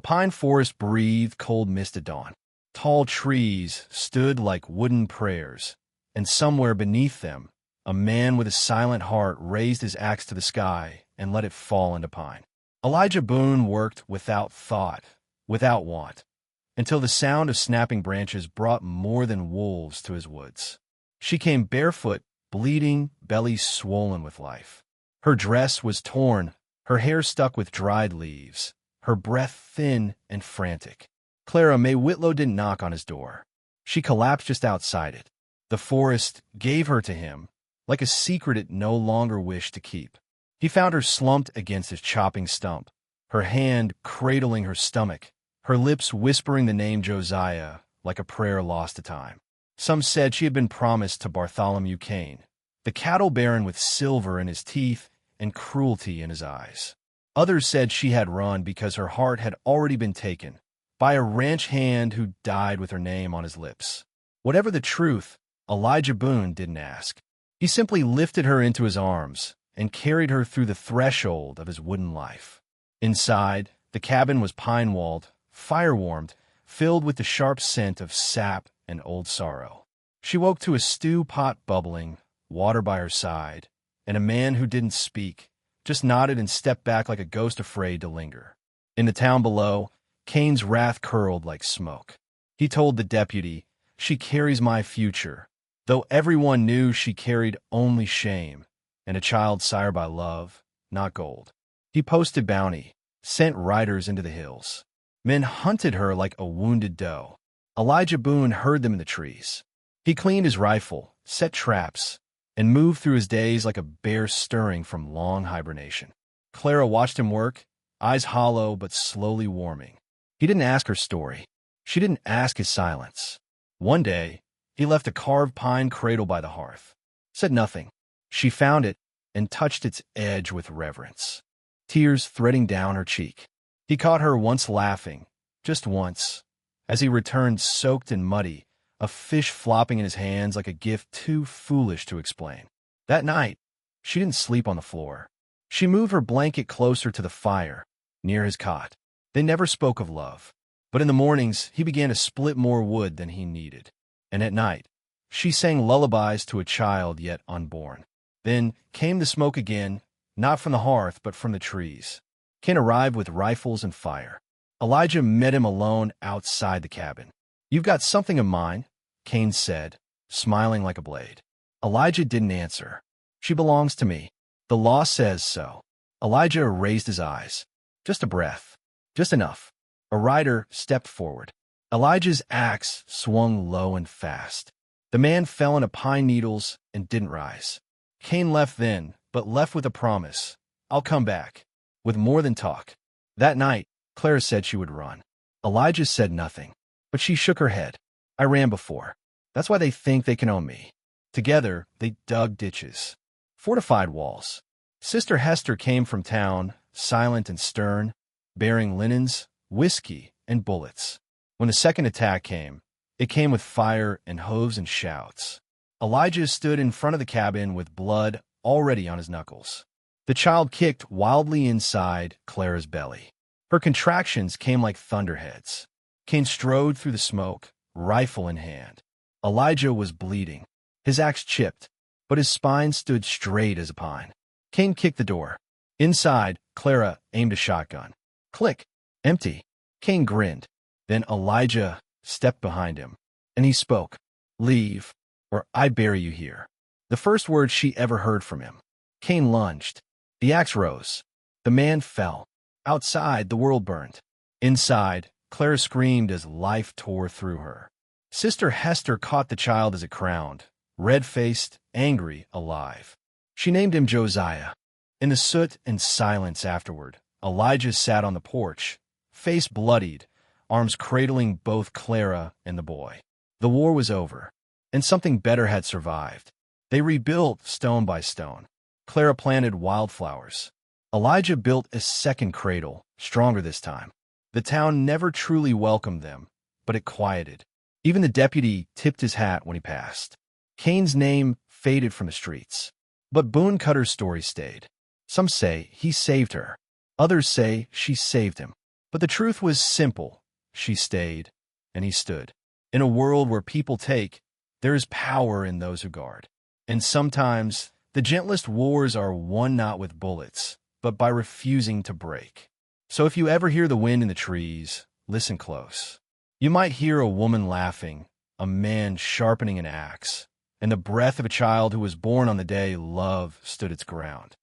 pine forest breathed cold mist at dawn. Tall trees stood like wooden prayers, and somewhere beneath them, a man with a silent heart raised his axe to the sky and let it fall into pine. Elijah Boone worked without thought, without want, until the sound of snapping branches brought more than wolves to his woods. She came barefoot, bleeding, belly swollen with life. Her dress was torn, her hair stuck with dried leaves, her breath thin and frantic. Clara May Whitlow didn't knock on his door. She collapsed just outside it. The forest gave her to him, like a secret it no longer wished to keep. He found her slumped against his chopping stump, her hand cradling her stomach, her lips whispering the name Josiah like a prayer lost to time. Some said she had been promised to Bartholomew Kane, the cattle baron with silver in his teeth and cruelty in his eyes. Others said she had run because her heart had already been taken by a ranch hand who died with her name on his lips. Whatever the truth, Elijah Boone didn't ask. He simply lifted her into his arms and carried her through the threshold of his wooden life. Inside, the cabin was pine-walled, fire-warmed, filled with the sharp scent of sap and old sorrow. She woke to a stew pot bubbling, water by her side, and a man who didn't speak, just nodded and stepped back like a ghost afraid to linger. In the town below, Kane's wrath curled like smoke. He told the deputy, "She carries my future," though everyone knew she carried only shame, and a child sired by love, not gold. He posted bounty, sent riders into the hills. Men hunted her like a wounded doe. Elijah Boone heard them in the trees. He cleaned his rifle, set traps, and moved through his days like a bear stirring from long hibernation. Clara watched him work, eyes hollow but slowly warming. He didn't ask her story. She didn't ask his silence. One day, he left a carved pine cradle by the hearth. Said nothing. She found it and touched its edge with reverence, tears threading down her cheek. He caught her once laughing, just once, as he returned soaked and muddy, a fish flopping in his hands like a gift too foolish to explain. That night, she didn't sleep on the floor. She moved her blanket closer to the fire, near his cot. They never spoke of love, but in the mornings he began to split more wood than he needed. And at night, she sang lullabies to a child yet unborn. Then came the smoke again, not from the hearth but from the trees. Kane arrived with rifles and fire. Elijah met him alone outside the cabin. "You've got something of mine," Kane said, smiling like a blade. Elijah didn't answer. "She belongs to me. The law says so." Elijah raised his eyes. Just a breath. Just enough. A rider stepped forward. Elijah's axe swung low and fast. The man fell into pine needles and didn't rise. Kane left then, but left with a promise. "I'll come back." With more than talk. That night, Clara said she would run. Elijah said nothing, but she shook her head. "I ran before. That's why they think they can own me." Together, they dug ditches, fortified walls. Sister Hester came from town, silent and stern, bearing linens, whiskey, and bullets. When the second attack came, it came with fire and hooves and shouts. Elijah stood in front of the cabin with blood already on his knuckles. The child kicked wildly inside Clara's belly. Her contractions came like thunderheads. Kane strode through the smoke, rifle in hand. Elijah was bleeding. His axe chipped, but his spine stood straight as a pine. Kane kicked the door. Inside, Clara aimed a shotgun. Click. Empty. Kane grinned. Then Elijah stepped behind him, and he spoke. "Leave, or I bury you here." The first words she ever heard from him. Kane lunged. The axe rose. The man fell. Outside, the world burned. Inside, Clara screamed as life tore through her. Sister Hester caught the child as it crowned, red-faced, angry, alive. She named him Josiah. In the soot and silence afterward, Elijah sat on the porch, face bloodied, arms cradling both Clara and the boy. The war was over, and something better had survived. They rebuilt stone by stone. Clara planted wildflowers. Elijah built a second cradle, stronger this time. The town never truly welcomed them, but it quieted. Even the deputy tipped his hat when he passed. Kane's name faded from the streets. But Boone Cutter's story stayed. Some say he saved her. Others say she saved him. But the truth was simple. She stayed, and he stood. In a world where people take, there is power in those who guard. And sometimes, the gentlest wars are won not with bullets, but by refusing to break. So if you ever hear the wind in the trees, listen close. You might hear a woman laughing, a man sharpening an axe, and the breath of a child who was born on the day love stood its ground.